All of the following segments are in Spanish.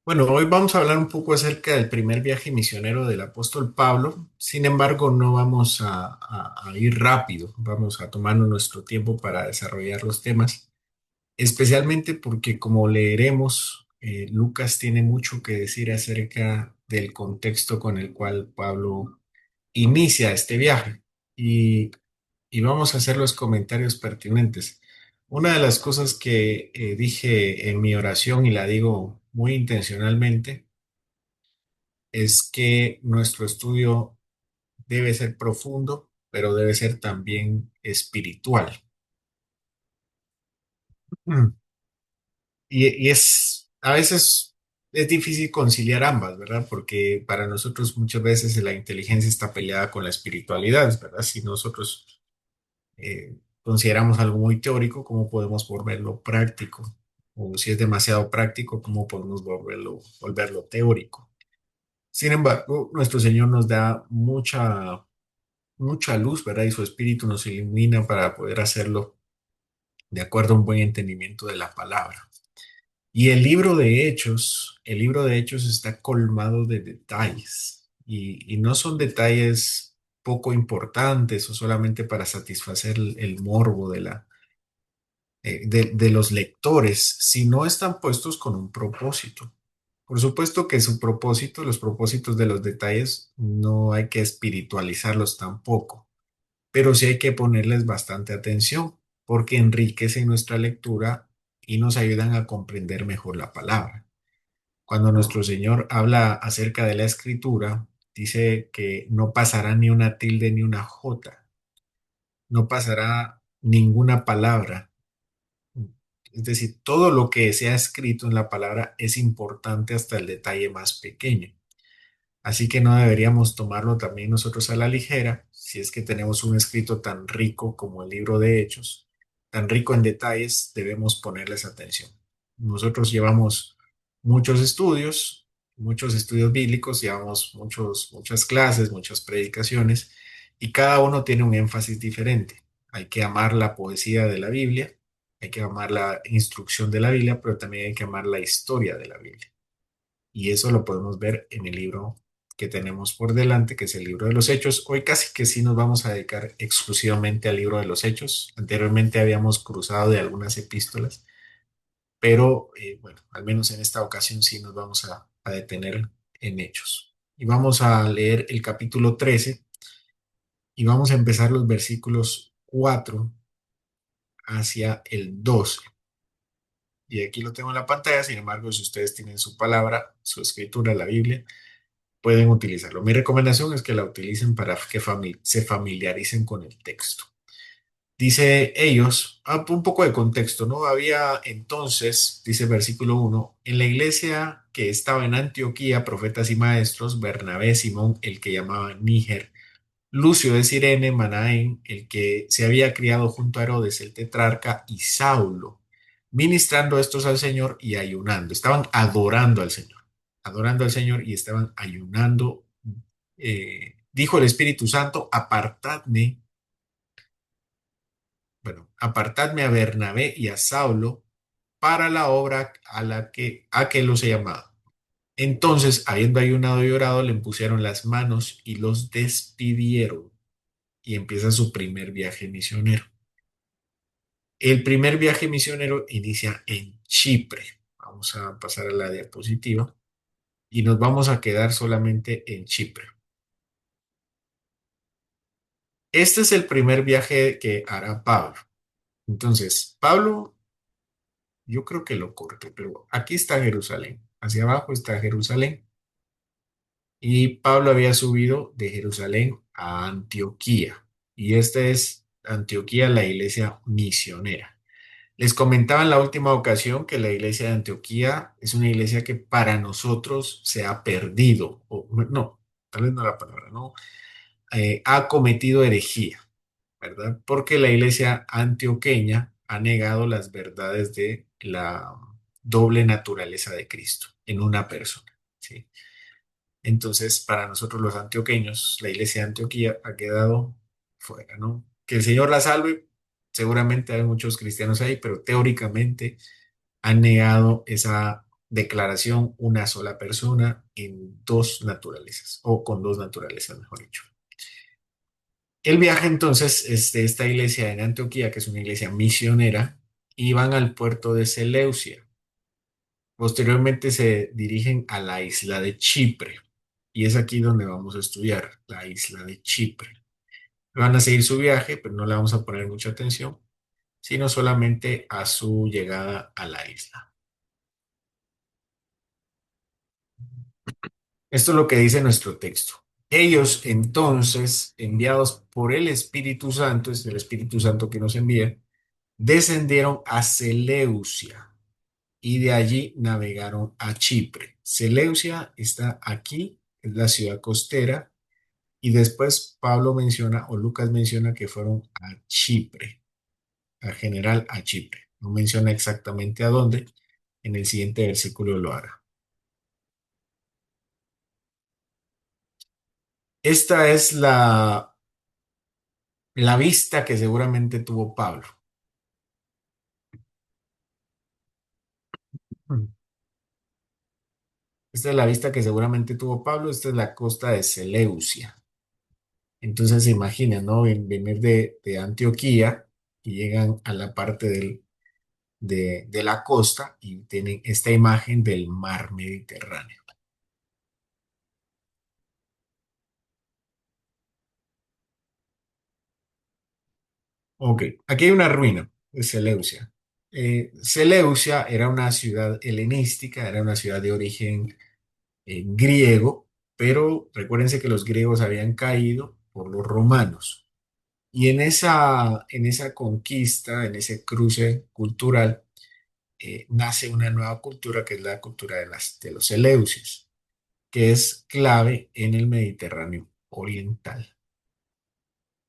Bueno, hoy vamos a hablar un poco acerca del primer viaje misionero del apóstol Pablo. Sin embargo, no vamos a ir rápido, vamos a tomarnos nuestro tiempo para desarrollar los temas, especialmente porque como leeremos, Lucas tiene mucho que decir acerca del contexto con el cual Pablo inicia este viaje y, y vamos a hacer los comentarios pertinentes. Una de las cosas que dije en mi oración y la digo muy intencionalmente, es que nuestro estudio debe ser profundo, pero debe ser también espiritual. Mm. Y es, a veces es difícil conciliar ambas, ¿verdad? Porque para nosotros muchas veces la inteligencia está peleada con la espiritualidad, ¿verdad? Si nosotros consideramos algo muy teórico, ¿cómo podemos volverlo práctico? O si es demasiado práctico, ¿cómo podemos volverlo teórico? Sin embargo, nuestro Señor nos da mucha luz, ¿verdad? Y su espíritu nos ilumina para poder hacerlo de acuerdo a un buen entendimiento de la palabra. Y el libro de Hechos está colmado de detalles y no son detalles poco importantes o solamente para satisfacer el morbo de los lectores, sino están puestos con un propósito. Por supuesto que su propósito, los propósitos de los detalles, no hay que espiritualizarlos tampoco, pero sí hay que ponerles bastante atención porque enriquecen nuestra lectura y nos ayudan a comprender mejor la palabra. Cuando nuestro Señor habla acerca de la escritura, dice que no pasará ni una tilde ni una jota, no pasará ninguna palabra. Es decir, todo lo que se ha escrito en la palabra es importante hasta el detalle más pequeño. Así que no deberíamos tomarlo también nosotros a la ligera si es que tenemos un escrito tan rico como el libro de Hechos, tan rico en detalles, debemos ponerles atención. Nosotros llevamos muchos estudios bíblicos, llevamos muchas clases, muchas predicaciones y cada uno tiene un énfasis diferente. Hay que amar la poesía de la Biblia, hay que amar la instrucción de la Biblia, pero también hay que amar la historia de la Biblia. Y eso lo podemos ver en el libro que tenemos por delante, que es el libro de los Hechos. Hoy casi que sí nos vamos a dedicar exclusivamente al libro de los Hechos. Anteriormente habíamos cruzado de algunas epístolas, pero bueno, al menos en esta ocasión sí nos vamos a detener en Hechos. Y vamos a leer el capítulo 13 y vamos a empezar los versículos 4 hacia el 12. Y aquí lo tengo en la pantalla, sin embargo, si ustedes tienen su palabra, su escritura, la Biblia, pueden utilizarlo. Mi recomendación es que la utilicen para que se familiaricen con el texto. Dice ellos, un poco de contexto, ¿no? Había entonces, dice el versículo 1, en la iglesia que estaba en Antioquía, profetas y maestros, Bernabé, Simón, el que llamaban Níger, Lucio de Cirene, Manaén, el que se había criado junto a Herodes, el tetrarca, y Saulo, ministrando estos al Señor y ayunando. Estaban adorando al Señor y estaban ayunando. Dijo el Espíritu Santo, apartadme a Bernabé y a Saulo para la obra a que los he llamado. Entonces, habiendo ayunado y orado, le impusieron las manos y los despidieron y empieza su primer viaje misionero. El primer viaje misionero inicia en Chipre. Vamos a pasar a la diapositiva y nos vamos a quedar solamente en Chipre. Este es el primer viaje que hará Pablo. Entonces, Pablo, yo creo que lo corto, pero aquí está Jerusalén. Hacia abajo está Jerusalén. Y Pablo había subido de Jerusalén a Antioquía. Y esta es Antioquía, la iglesia misionera. Les comentaba en la última ocasión que la iglesia de Antioquía es una iglesia que para nosotros se ha perdido, o no, tal vez no la palabra, no, ha cometido herejía, ¿verdad? Porque la iglesia antioqueña ha negado las verdades de la doble naturaleza de Cristo en una persona, ¿sí? Entonces, para nosotros los antioqueños, la iglesia de Antioquía ha quedado fuera, ¿no? Que el Señor la salve. Seguramente hay muchos cristianos ahí, pero teóricamente han negado esa declaración una sola persona en dos naturalezas, o con dos naturalezas, mejor dicho. El viaje entonces, esta iglesia en Antioquía, que es una iglesia misionera, iban al puerto de Seleucia. Posteriormente se dirigen a la isla de Chipre. Y es aquí donde vamos a estudiar, la isla de Chipre. Van a seguir su viaje, pero no le vamos a poner mucha atención, sino solamente a su llegada a la isla. Esto es lo que dice nuestro texto. Ellos entonces, enviados por el Espíritu Santo, es el Espíritu Santo que nos envía, descendieron a Seleucia y de allí navegaron a Chipre. Seleucia está aquí, es la ciudad costera, y después Pablo menciona o Lucas menciona que fueron a Chipre, a general a Chipre. No menciona exactamente a dónde, en el siguiente versículo lo hará. Esta es la vista que seguramente tuvo Pablo. Esta es la vista que seguramente tuvo Pablo. Esta es la costa de Seleucia. Entonces se imaginan, ¿no? Venir de Antioquía y llegan a la parte de la costa y tienen esta imagen del mar Mediterráneo. Ok, aquí hay una ruina de Seleucia. Seleucia era una ciudad helenística, era una ciudad de origen griego, pero recuérdense que los griegos habían caído por los romanos. Y en esa conquista, en ese cruce cultural, nace una nueva cultura que es la cultura de los eleusios, que es clave en el Mediterráneo oriental.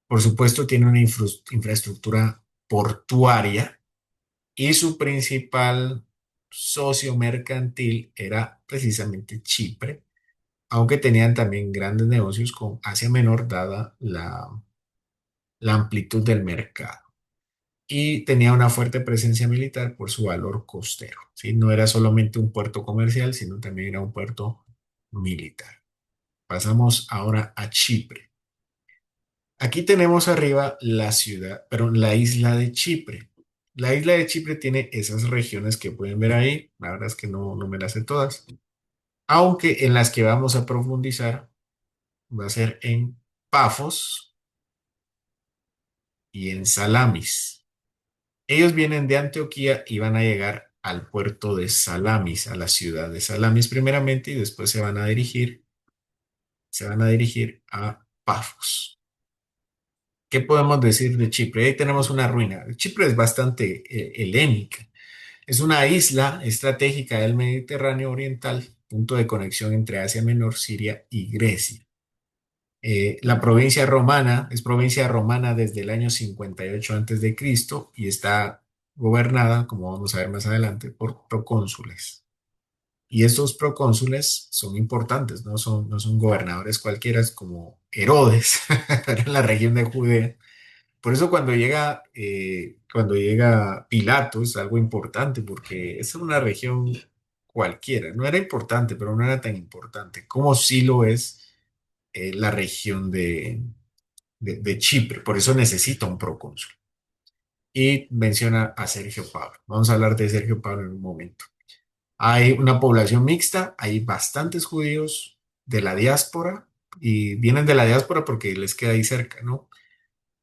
Por supuesto, tiene una infraestructura portuaria y su principal socio mercantil era precisamente Chipre, aunque tenían también grandes negocios con Asia Menor, dada la amplitud del mercado. Y tenía una fuerte presencia militar por su valor costero, ¿sí? No era solamente un puerto comercial, sino también era un puerto militar. Pasamos ahora a Chipre. Aquí tenemos arriba la ciudad, pero la isla de Chipre. La isla de Chipre tiene esas regiones que pueden ver ahí. La verdad es que no me las sé todas. Aunque en las que vamos a profundizar va a ser en Pafos y en Salamis. Ellos vienen de Antioquía y van a llegar al puerto de Salamis, a la ciudad de Salamis primeramente, y después se van a dirigir a Pafos. ¿Qué podemos decir de Chipre? Ahí tenemos una ruina. Chipre es bastante helénica. Es una isla estratégica del Mediterráneo Oriental, punto de conexión entre Asia Menor, Siria y Grecia. La provincia romana es provincia romana desde el año 58 antes de Cristo y está gobernada, como vamos a ver más adelante, por procónsules. Y estos procónsules son importantes, no son gobernadores cualquiera como Herodes, en la región de Judea. Por eso cuando llega Pilato es algo importante, porque es una región cualquiera. No era importante, pero no era tan importante, como sí lo es la región de Chipre. Por eso necesita un procónsul. Y menciona a Sergio Pablo. Vamos a hablar de Sergio Pablo en un momento. Hay una población mixta, hay bastantes judíos de la diáspora y vienen de la diáspora porque les queda ahí cerca, ¿no?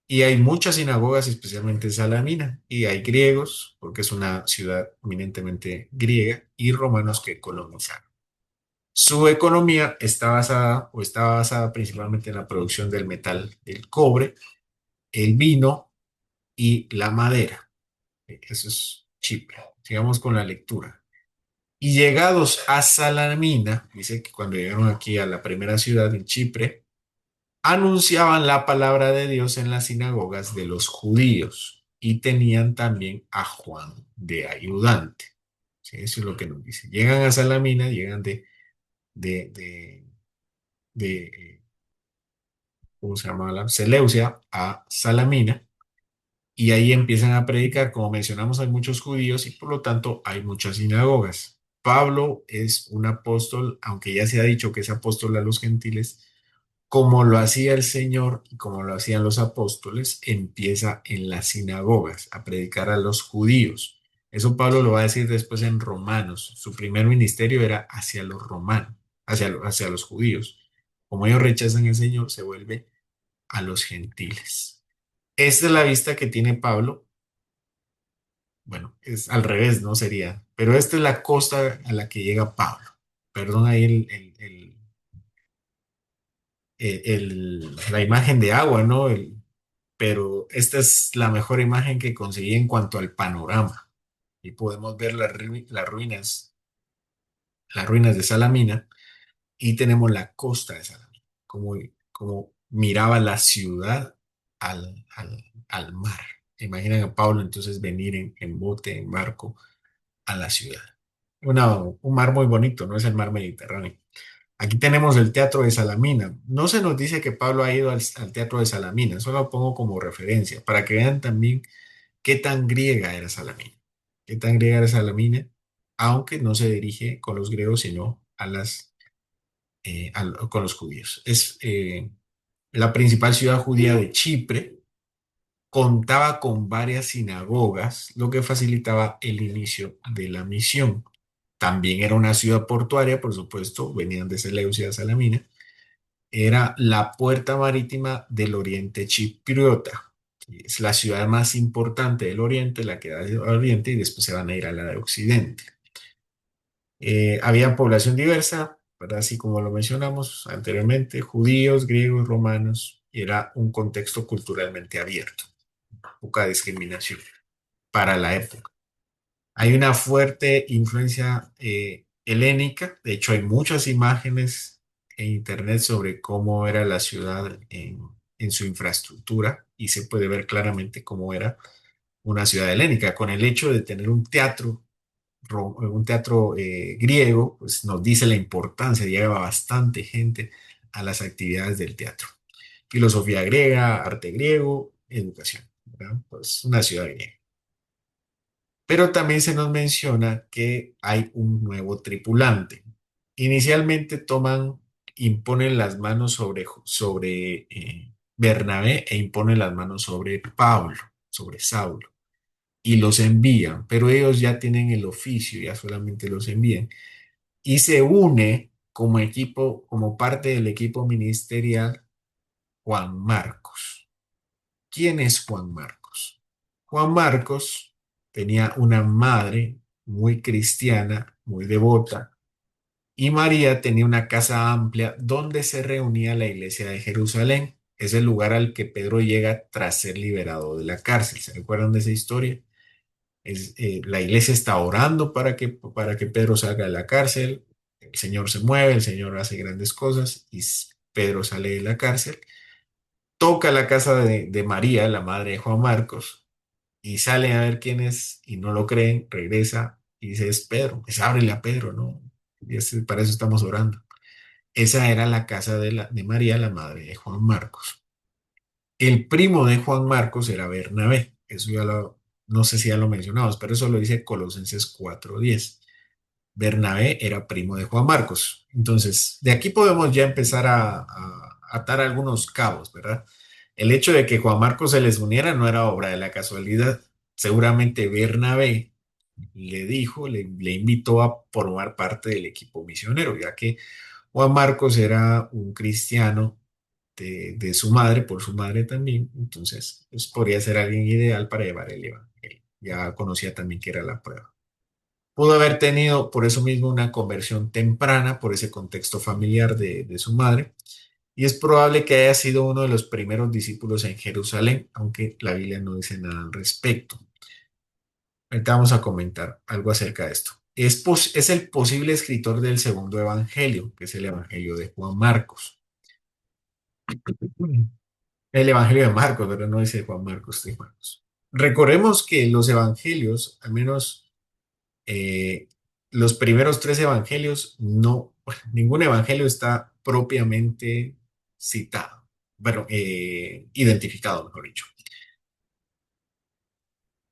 Y hay muchas sinagogas, especialmente en Salamina, y hay griegos, porque es una ciudad eminentemente griega, y romanos que colonizaron. Su economía está basada principalmente en la producción del metal, el cobre, el vino y la madera. Eso es Chipre. Sigamos con la lectura. Y llegados a Salamina, dice que cuando llegaron aquí a la primera ciudad en Chipre, anunciaban la palabra de Dios en las sinagogas de los judíos y tenían también a Juan de ayudante. Sí, eso es lo que nos dice. Llegan a Salamina, llegan de, de, de ¿cómo se llama? Seleucia a Salamina y ahí empiezan a predicar. Como mencionamos, hay muchos judíos y por lo tanto hay muchas sinagogas. Pablo es un apóstol, aunque ya se ha dicho que es apóstol a los gentiles, como lo hacía el Señor y como lo hacían los apóstoles, empieza en las sinagogas a predicar a los judíos. Eso Pablo lo va a decir después en Romanos. Su primer ministerio era hacia los romanos, hacia los judíos. Como ellos rechazan al Señor, se vuelve a los gentiles. Esta es la vista que tiene Pablo. Bueno, es al revés, ¿no? Sería. Pero esta es la costa a la que llega Pablo. Perdón ahí la imagen de agua, ¿no? Pero esta es la mejor imagen que conseguí en cuanto al panorama. Y podemos ver las ruinas de Salamina y tenemos la costa de Salamina, como miraba la ciudad al mar. Imaginan a Pablo entonces venir en bote, en barco, a la ciudad. Un mar muy bonito, no es el mar Mediterráneo. Aquí tenemos el Teatro de Salamina. No se nos dice que Pablo ha ido al Teatro de Salamina, solo lo pongo como referencia, para que vean también qué tan griega era Salamina. Qué tan griega era Salamina, aunque no se dirige con los griegos, sino con los judíos. Es la principal ciudad judía de Chipre, contaba con varias sinagogas, lo que facilitaba el inicio de la misión. También era una ciudad portuaria, por supuesto, venían de Seleucia a Salamina. Era la puerta marítima del oriente chipriota. Es la ciudad más importante del oriente, la que da al oriente, y después se van a ir a la de occidente. Había población diversa, ¿verdad? Así como lo mencionamos anteriormente, judíos, griegos, romanos, y era un contexto culturalmente abierto, poca discriminación para la época. Hay una fuerte influencia helénica, de hecho hay muchas imágenes en internet sobre cómo era la ciudad en su infraestructura y se puede ver claramente cómo era una ciudad helénica, con el hecho de tener un teatro griego, pues nos dice la importancia, llegaba bastante gente a las actividades del teatro. Filosofía griega, arte griego, educación, ¿verdad? Pues una ciudad griega. Pero también se nos menciona que hay un nuevo tripulante. Inicialmente imponen las manos sobre Bernabé e imponen las manos sobre Pablo, sobre Saulo, y los envían, pero ellos ya tienen el oficio, ya solamente los envían. Y se une como equipo, como parte del equipo ministerial, Juan Marcos. ¿Quién es Juan Marcos? Juan Marcos tenía una madre muy cristiana, muy devota, y María tenía una casa amplia donde se reunía la iglesia de Jerusalén. Es el lugar al que Pedro llega tras ser liberado de la cárcel. ¿Se recuerdan de esa historia? La iglesia está orando para que Pedro salga de la cárcel. El Señor se mueve, el Señor hace grandes cosas y Pedro sale de la cárcel. Toca la casa de María, la madre de Juan Marcos, y salen a ver quién es y no lo creen, regresa y dice, es Pedro, pues ábrele a Pedro, ¿no? Para eso estamos orando. Esa era la casa de María, la madre de Juan Marcos. El primo de Juan Marcos era Bernabé, no sé si ya lo mencionamos, pero eso lo dice Colosenses 4:10. Bernabé era primo de Juan Marcos. Entonces, de aquí podemos ya empezar a atar algunos cabos, ¿verdad? El hecho de que Juan Marcos se les uniera no era obra de la casualidad. Seguramente Bernabé le invitó a formar parte del equipo misionero, ya que Juan Marcos era un cristiano de su madre, por su madre también, entonces pues, podría ser alguien ideal para llevar el evangelio. Ya conocía también que era la prueba. Pudo haber tenido por eso mismo una conversión temprana por ese contexto familiar de su madre, y es probable que haya sido uno de los primeros discípulos en Jerusalén, aunque la Biblia no dice nada al respecto. Ahorita vamos a comentar algo acerca de esto. Es el posible escritor del segundo evangelio, que es el evangelio de Juan Marcos. El evangelio de Marcos, pero no dice Juan Marcos de Marcos. Recordemos que los evangelios, al menos eh, los primeros tres evangelios, no, bueno, ningún evangelio está propiamente citado, bueno, identificado, mejor dicho.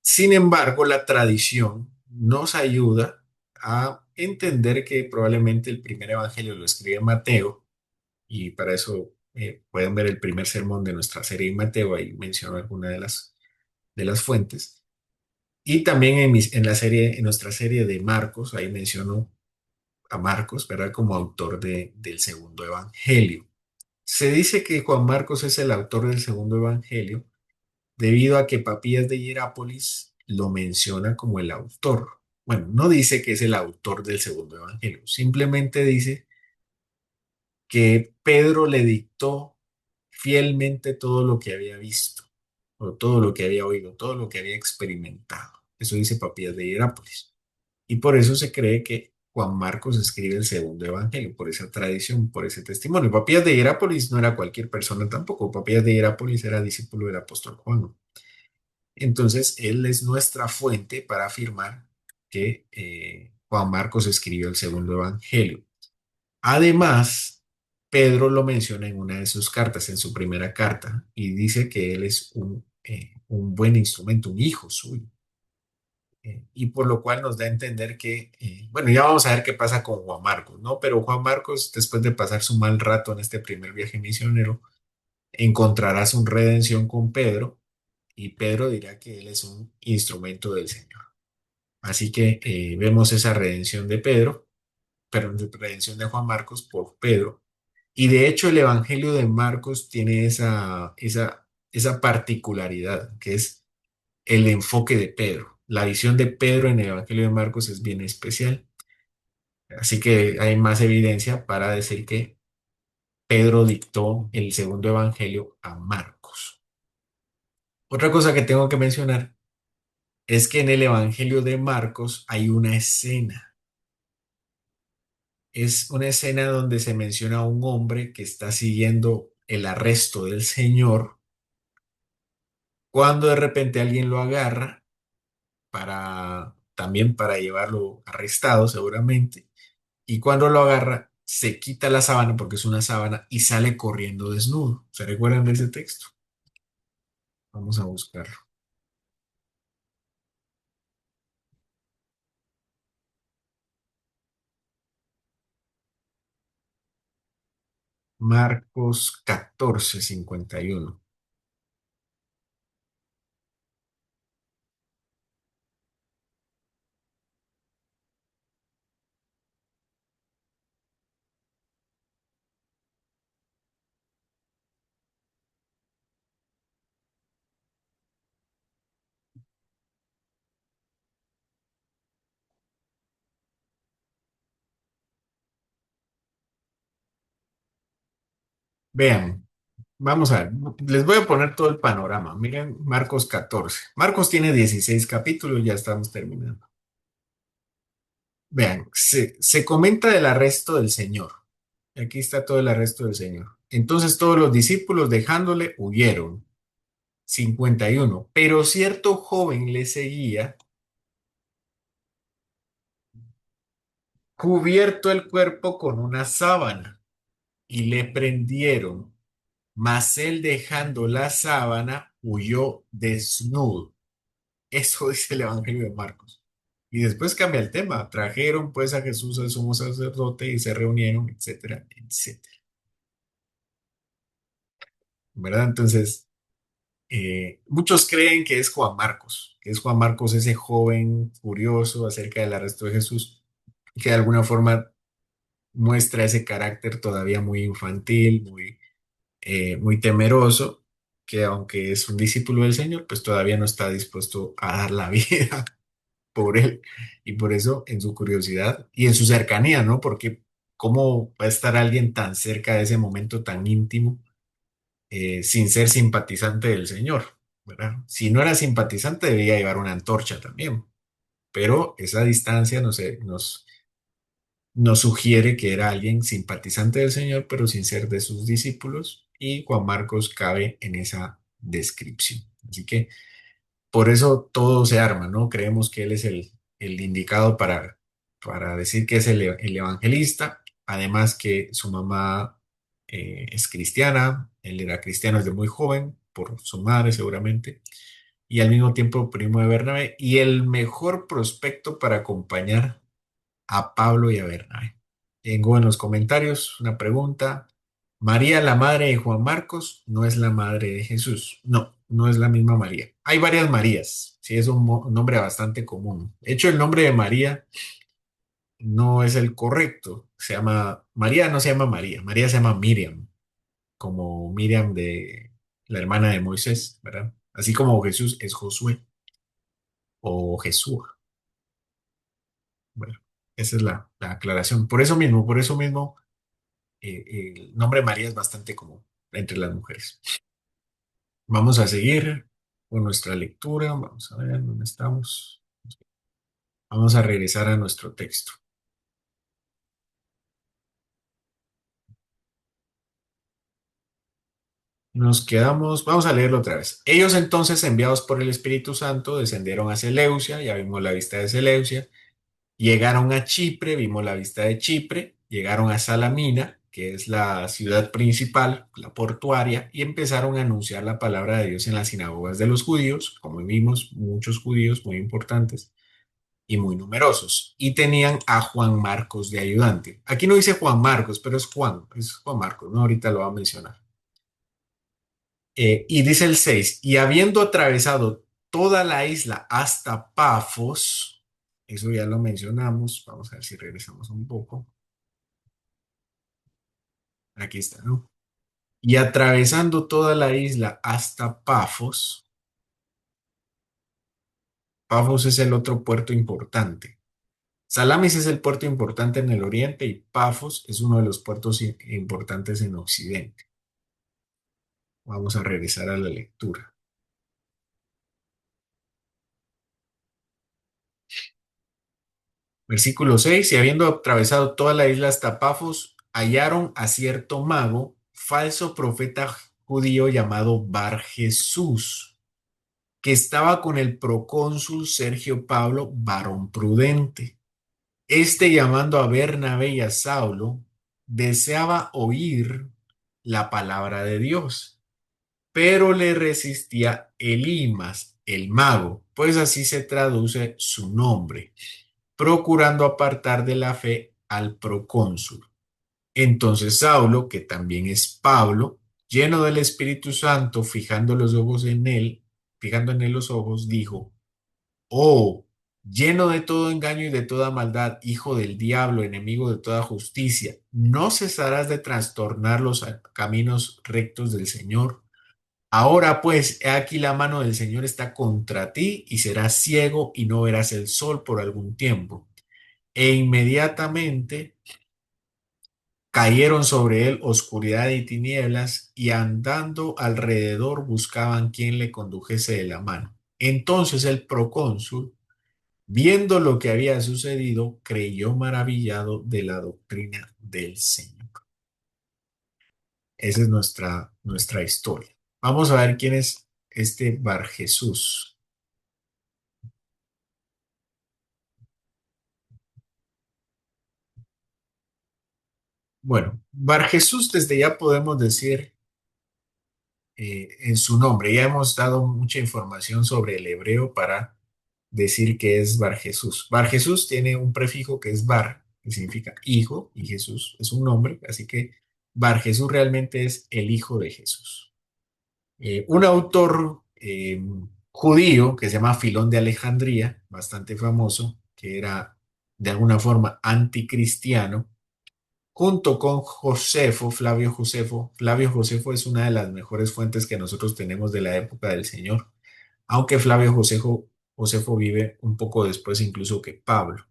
Sin embargo, la tradición nos ayuda a entender que probablemente el primer evangelio lo escribe Mateo, y para eso pueden ver el primer sermón de nuestra serie en Mateo, ahí menciono alguna de las fuentes. Y también en la serie, en nuestra serie de Marcos, ahí menciono a Marcos, ¿verdad? Como autor del segundo evangelio. Se dice que Juan Marcos es el autor del segundo evangelio debido a que Papías de Hierápolis lo menciona como el autor. Bueno, no dice que es el autor del segundo evangelio, simplemente dice que Pedro le dictó fielmente todo lo que había visto, o todo lo que había oído, todo lo que había experimentado. Eso dice Papías de Hierápolis. Y por eso se cree que Juan Marcos escribe el segundo evangelio, por esa tradición, por ese testimonio. Papías de Hierápolis no era cualquier persona tampoco. Papías de Hierápolis era discípulo del apóstol Juan. Entonces, él es nuestra fuente para afirmar que Juan Marcos escribió el segundo evangelio. Además, Pedro lo menciona en una de sus cartas, en su primera carta, y dice que él es un buen instrumento, un hijo suyo. Y por lo cual nos da a entender que, bueno, ya vamos a ver qué pasa con Juan Marcos, ¿no? Pero Juan Marcos, después de pasar su mal rato en este primer viaje misionero, encontrará su redención con Pedro, y Pedro dirá que él es un instrumento del Señor. Así que vemos esa redención de Pedro, pero redención de Juan Marcos por Pedro. Y de hecho el Evangelio de Marcos tiene esa particularidad, que es el enfoque de Pedro. La visión de Pedro en el Evangelio de Marcos es bien especial. Así que hay más evidencia para decir que Pedro dictó el segundo Evangelio a Marcos. Otra cosa que tengo que mencionar es que en el Evangelio de Marcos hay una escena. Es una escena donde se menciona a un hombre que está siguiendo el arresto del Señor, cuando de repente alguien lo agarra también para llevarlo arrestado seguramente, y cuando lo agarra se quita la sábana porque es una sábana y sale corriendo desnudo. ¿Se recuerdan de ese texto? Vamos a buscarlo. Marcos 14:51. Vean, vamos a ver, les voy a poner todo el panorama. Miren, Marcos 14. Marcos tiene 16 capítulos, ya estamos terminando. Vean, se comenta del arresto del Señor. Aquí está todo el arresto del Señor. Entonces todos los discípulos dejándole huyeron. 51. Pero cierto joven le seguía, cubierto el cuerpo con una sábana, y le prendieron. Mas él dejando la sábana huyó desnudo. Eso dice el Evangelio de Marcos. Y después cambia el tema. Trajeron pues a Jesús al sumo sacerdote y se reunieron, etcétera, etcétera. ¿Verdad? Entonces, muchos creen que es Juan Marcos, que es Juan Marcos ese joven curioso acerca del arresto de Jesús, que de alguna forma muestra ese carácter todavía muy infantil, muy temeroso, que aunque es un discípulo del Señor, pues todavía no está dispuesto a dar la vida por él. Y por eso, en su curiosidad y en su cercanía, ¿no? Porque ¿cómo va a estar alguien tan cerca de ese momento tan íntimo sin ser simpatizante del Señor? ¿Verdad? Si no era simpatizante, debía llevar una antorcha también. Pero esa distancia nos sugiere que era alguien simpatizante del Señor, pero sin ser de sus discípulos. Y Juan Marcos cabe en esa descripción. Así que por eso todo se arma, ¿no? Creemos que él es el indicado para decir que es el evangelista, además que su mamá es cristiana, él era cristiano desde muy joven, por su madre seguramente, y al mismo tiempo primo de Bernabé, y el mejor prospecto para acompañar a Pablo y a Bernabé. Tengo en los comentarios una pregunta. María, la madre de Juan Marcos, no es la madre de Jesús. No, no es la misma María. Hay varias Marías. Sí, es un nombre bastante común. De hecho, el nombre de María no es el correcto. Se llama, María no se llama María. María se llama Miriam, como Miriam de la hermana de Moisés, ¿verdad? Así como Jesús es Josué o Jesús. Bueno, esa es la aclaración. Por eso mismo, el nombre María es bastante común entre las mujeres. Vamos a seguir con nuestra lectura. Vamos a ver dónde estamos. Vamos a regresar a nuestro texto. Nos quedamos, vamos a leerlo otra vez. Ellos entonces, enviados por el Espíritu Santo, descendieron a Seleucia, ya vimos la vista de Seleucia, llegaron a Chipre, vimos la vista de Chipre, llegaron a Salamina, que es la ciudad principal, la portuaria, y empezaron a anunciar la palabra de Dios en las sinagogas de los judíos, como vimos, muchos judíos muy importantes y muy numerosos, y tenían a Juan Marcos de ayudante. Aquí no dice Juan Marcos, pero es Juan Marcos, ¿no? Ahorita lo va a mencionar. Y dice el 6 y habiendo atravesado toda la isla hasta Pafos, eso ya lo mencionamos, vamos a ver si regresamos un poco, aquí está, ¿no? Y atravesando toda la isla hasta Pafos, Pafos es el otro puerto importante. Salamis es el puerto importante en el oriente y Pafos es uno de los puertos importantes en occidente. Vamos a regresar a la lectura. Versículo 6 y habiendo atravesado toda la isla hasta Pafos, hallaron a cierto mago, falso profeta judío llamado Bar Jesús, que estaba con el procónsul Sergio Pablo, varón prudente. Este llamando a Bernabé y a Saulo, deseaba oír la palabra de Dios, pero le resistía Elimas, el mago, pues así se traduce su nombre, procurando apartar de la fe al procónsul. Entonces Saulo, que también es Pablo, lleno del Espíritu Santo, fijando los ojos en él, fijando en él los ojos, dijo, oh, lleno de todo engaño y de toda maldad, hijo del diablo, enemigo de toda justicia, ¿no cesarás de trastornar los caminos rectos del Señor? Ahora pues, he aquí la mano del Señor está contra ti y serás ciego y no verás el sol por algún tiempo. E inmediatamente cayeron sobre él oscuridad y tinieblas, y andando alrededor buscaban quien le condujese de la mano. Entonces el procónsul, viendo lo que había sucedido, creyó maravillado de la doctrina del Señor. Esa es nuestra historia. Vamos a ver quién es este Bar Jesús. Bueno, Bar Jesús desde ya podemos decir en su nombre. Ya hemos dado mucha información sobre el hebreo para decir que es Bar Jesús. Bar Jesús tiene un prefijo que es Bar, que significa hijo, y Jesús es un nombre, así que Bar Jesús realmente es el hijo de Jesús. Un autor judío que se llama Filón de Alejandría, bastante famoso, que era de alguna forma anticristiano, junto con Josefo, Flavio Josefo. Flavio Josefo es una de las mejores fuentes que nosotros tenemos de la época del Señor, aunque Josefo vive un poco después incluso que Pablo.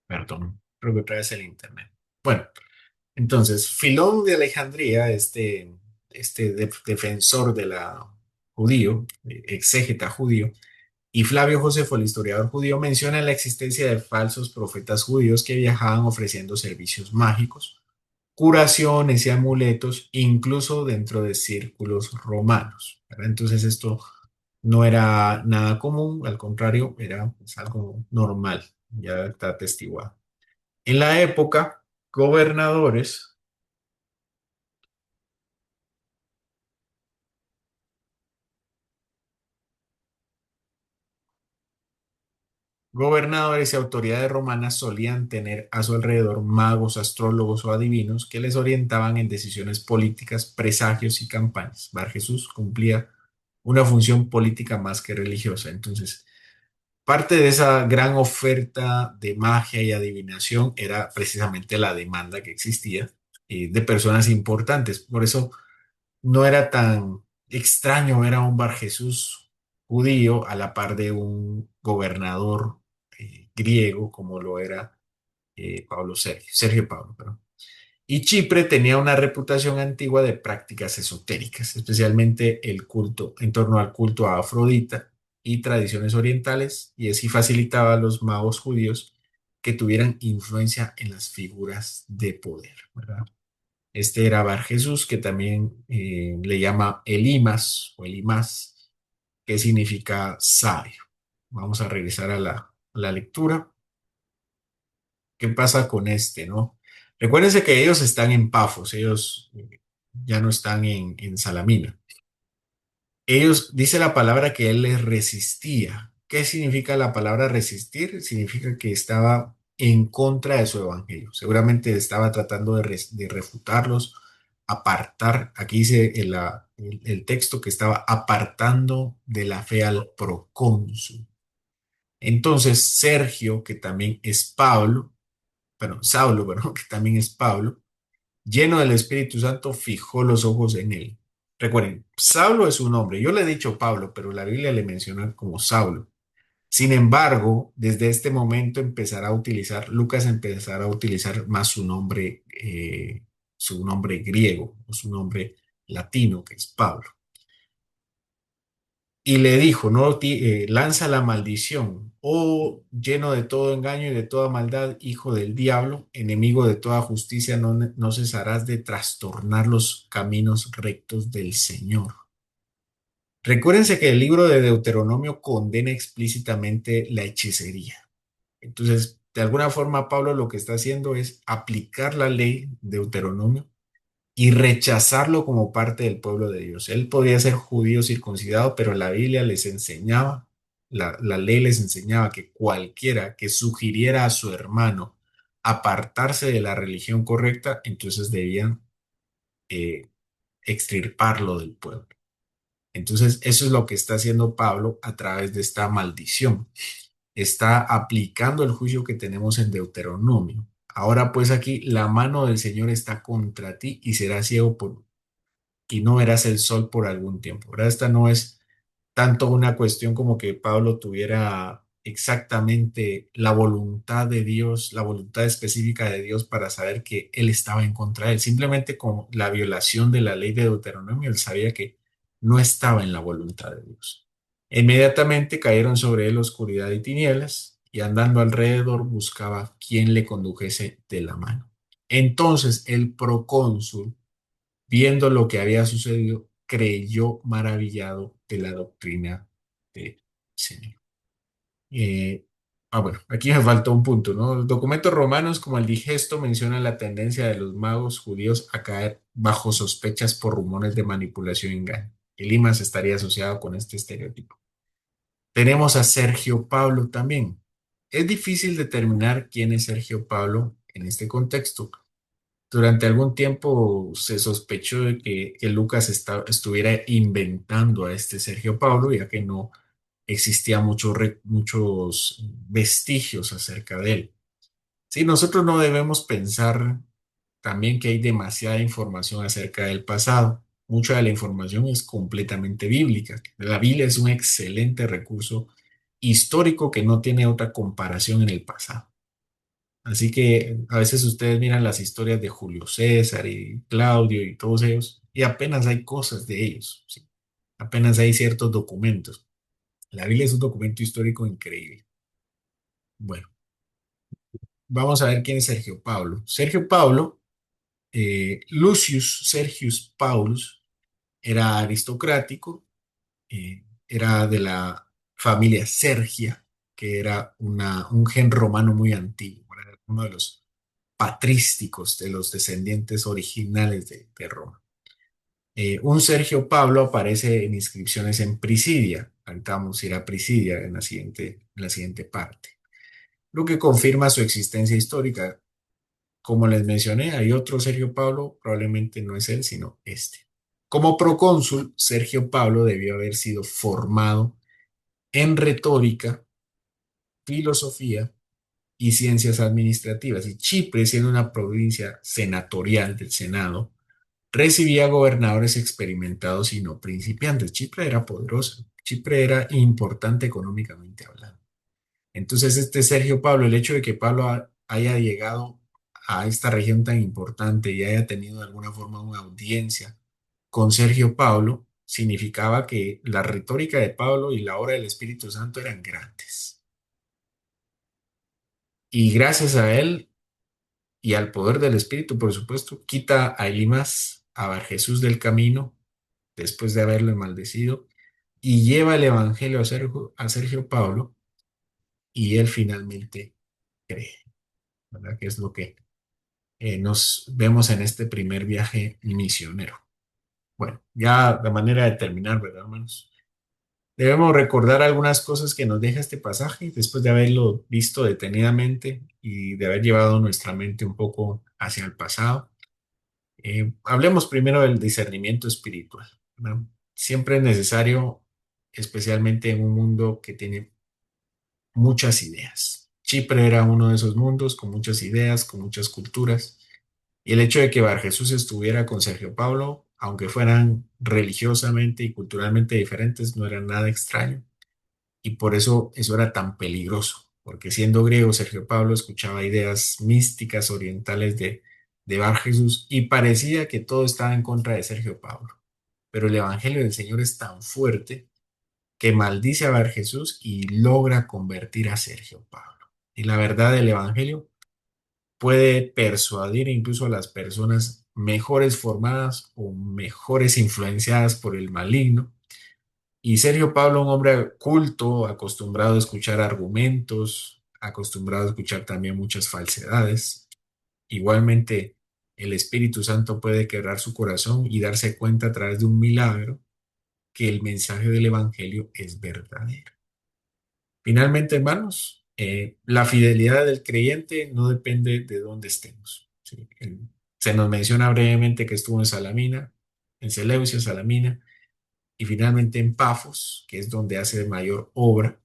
Perdón, creo que otra vez el internet. Bueno, entonces, Filón de Alejandría, este defensor de la judío, exégeta judío, y Flavio Josefo, el historiador judío, menciona la existencia de falsos profetas judíos que viajaban ofreciendo servicios mágicos, curaciones y amuletos, incluso dentro de círculos romanos, ¿verdad? Entonces esto No era nada común, al contrario, era pues, algo normal, ya está atestiguado. En la época, gobernadores, gobernadores y autoridades romanas solían tener a su alrededor magos, astrólogos o adivinos que les orientaban en decisiones políticas, presagios y campañas. Bar Jesús cumplía una función política más que religiosa. Entonces, parte de esa gran oferta de magia y adivinación era precisamente la demanda que existía de personas importantes. Por eso no era tan extraño ver a un Bar Jesús judío a la par de un gobernador griego como lo era Sergio Pablo, perdón. Y Chipre tenía una reputación antigua de prácticas esotéricas, especialmente el culto en torno al culto a Afrodita y tradiciones orientales, y así facilitaba a los magos judíos que tuvieran influencia en las figuras de poder, ¿verdad? Este era Bar Jesús, que también le llama Elimas o Elimas, que significa sabio. Vamos a regresar a la lectura. ¿Qué pasa con este, no? Recuérdense que ellos están en Pafos, ellos ya no están en Salamina. Ellos, dice la palabra que él les resistía. ¿Qué significa la palabra resistir? Significa que estaba en contra de su evangelio. Seguramente estaba tratando de refutarlos, apartar. Aquí dice el texto que estaba apartando de la fe al procónsul. Entonces, Sergio, que también es Pablo, bueno, Saulo, bueno, que también es Pablo, lleno del Espíritu Santo, fijó los ojos en él. Recuerden, Saulo es un nombre. Yo le he dicho Pablo, pero la Biblia le menciona como Saulo. Sin embargo, desde este momento Lucas empezará a utilizar más su nombre griego o su nombre latino, que es Pablo. Y le dijo, no, lanza la maldición, oh lleno de todo engaño y de toda maldad, hijo del diablo, enemigo de toda justicia, no cesarás de trastornar los caminos rectos del Señor. Recuérdense que el libro de Deuteronomio condena explícitamente la hechicería. Entonces, de alguna forma, Pablo lo que está haciendo es aplicar la ley de Deuteronomio y rechazarlo como parte del pueblo de Dios. Él podía ser judío circuncidado, pero la Biblia les enseñaba, la ley les enseñaba que cualquiera que sugiriera a su hermano apartarse de la religión correcta, entonces debían eh, extirparlo del pueblo. Entonces, eso es lo que está haciendo Pablo a través de esta maldición. Está aplicando el juicio que tenemos en Deuteronomio. Ahora pues aquí la mano del Señor está contra ti y serás ciego y no verás el sol por algún tiempo. ¿Verdad? Esta no es tanto una cuestión como que Pablo tuviera exactamente la voluntad de Dios, la voluntad específica de Dios para saber que él estaba en contra de él. Simplemente con la violación de la ley de Deuteronomio, él sabía que no estaba en la voluntad de Dios. Inmediatamente cayeron sobre él oscuridad y tinieblas, y andando alrededor buscaba quien le condujese de la mano. Entonces el procónsul, viendo lo que había sucedido, creyó maravillado de la doctrina del Señor. Eh, bueno, aquí me faltó un punto, ¿no? Los documentos romanos como el Digesto mencionan la tendencia de los magos judíos a caer bajo sospechas por rumores de manipulación y engaño. El Limas estaría asociado con este estereotipo. Tenemos a Sergio Pablo también. Es difícil determinar quién es Sergio Pablo en este contexto. Durante algún tiempo se sospechó de que Lucas estuviera inventando a este Sergio Pablo, ya que no existía muchos vestigios acerca de él. Sí, nosotros no debemos pensar también que hay demasiada información acerca del pasado. Mucha de la información es completamente bíblica. La Biblia es un excelente recurso histórico que no tiene otra comparación en el pasado. Así que a veces ustedes miran las historias de Julio César y Claudio y todos ellos, y apenas hay cosas de ellos, ¿sí? Apenas hay ciertos documentos. La Biblia es un documento histórico increíble. Bueno, vamos a ver quién es Sergio Pablo. Sergio Pablo, Lucius Sergius Paulus, era aristocrático, era de la familia Sergia, que era un gen romano muy antiguo, era uno de los patrísticos, de los descendientes originales de Roma. Un Sergio Pablo aparece en inscripciones en Prisidia. Ahorita vamos a ir a Prisidia en la siguiente parte, lo que confirma su existencia histórica. Como les mencioné, hay otro Sergio Pablo, probablemente no es él, sino este. Como procónsul, Sergio Pablo debió haber sido formado en retórica, filosofía y ciencias administrativas. Y Chipre, siendo una provincia senatorial del Senado, recibía gobernadores experimentados y no principiantes. Chipre era poderoso, Chipre era importante económicamente hablando. Entonces, este Sergio Pablo, el hecho de que Pablo haya llegado a esta región tan importante y haya tenido de alguna forma una audiencia con Sergio Pablo, significaba que la retórica de Pablo y la obra del Espíritu Santo eran grandes. Y gracias a él y al poder del Espíritu, por supuesto, quita a Elimas, a Bar Jesús del camino, después de haberlo maldecido, y lleva el Evangelio a Sergio Pablo, y él finalmente cree, ¿verdad? Que es lo que nos vemos en este primer viaje misionero. Bueno, ya de manera de terminar, ¿verdad, hermanos? Debemos recordar algunas cosas que nos deja este pasaje después de haberlo visto detenidamente y de haber llevado nuestra mente un poco hacia el pasado. Hablemos primero del discernimiento espiritual, ¿verdad? Siempre es necesario, especialmente en un mundo que tiene muchas ideas. Chipre era uno de esos mundos con muchas ideas, con muchas culturas. Y el hecho de que Bar Jesús estuviera con Sergio Pablo, aunque fueran religiosamente y culturalmente diferentes, no era nada extraño. Y por eso era tan peligroso, porque siendo griego, Sergio Pablo escuchaba ideas místicas orientales de Bar Jesús y parecía que todo estaba en contra de Sergio Pablo. Pero el Evangelio del Señor es tan fuerte que maldice a Bar Jesús y logra convertir a Sergio Pablo. Y la verdad del Evangelio puede persuadir incluso a las personas mejores formadas o mejores influenciadas por el maligno. Y Sergio Pablo, un hombre culto, acostumbrado a escuchar argumentos, acostumbrado a escuchar también muchas falsedades. Igualmente, el Espíritu Santo puede quebrar su corazón y darse cuenta a través de un milagro que el mensaje del Evangelio es verdadero. Finalmente, hermanos, la fidelidad del creyente no depende de dónde estemos. ¿Sí? Se nos menciona brevemente que estuvo en Salamina, en Seleucia, Salamina, y finalmente en Pafos, que es donde hace mayor obra,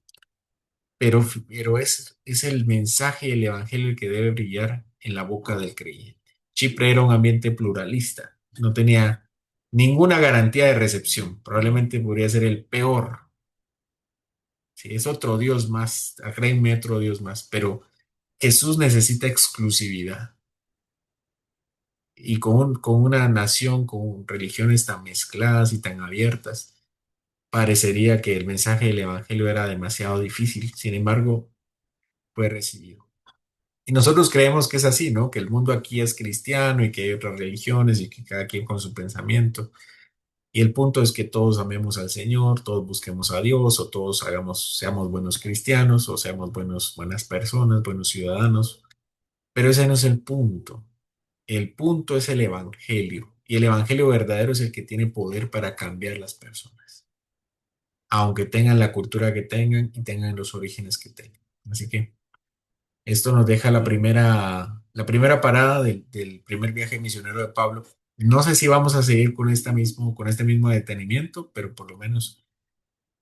pero es el mensaje y el evangelio el que debe brillar en la boca del creyente. Chipre era un ambiente pluralista, no tenía ninguna garantía de recepción, probablemente podría ser el peor. Sí, es otro Dios más, créenme, otro Dios más, pero Jesús necesita exclusividad. Y con una nación, con religiones tan mezcladas y tan abiertas, parecería que el mensaje del Evangelio era demasiado difícil. Sin embargo, fue recibido. Y nosotros creemos que es así, ¿no? Que el mundo aquí es cristiano y que hay otras religiones y que cada quien con su pensamiento. Y el punto es que todos amemos al Señor, todos busquemos a Dios, o todos seamos buenos cristianos, o seamos buenas personas, buenos ciudadanos. Pero ese no es el punto. El punto es el Evangelio. Y el Evangelio verdadero es el que tiene poder para cambiar las personas, aunque tengan la cultura que tengan y tengan los orígenes que tengan. Así que esto nos deja la primera parada del primer viaje misionero de Pablo. No sé si vamos a seguir con este mismo detenimiento, pero por lo menos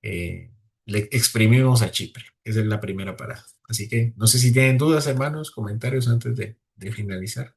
le exprimimos a Chipre. Esa es la primera parada. Así que no sé si tienen dudas, hermanos, comentarios antes de finalizar.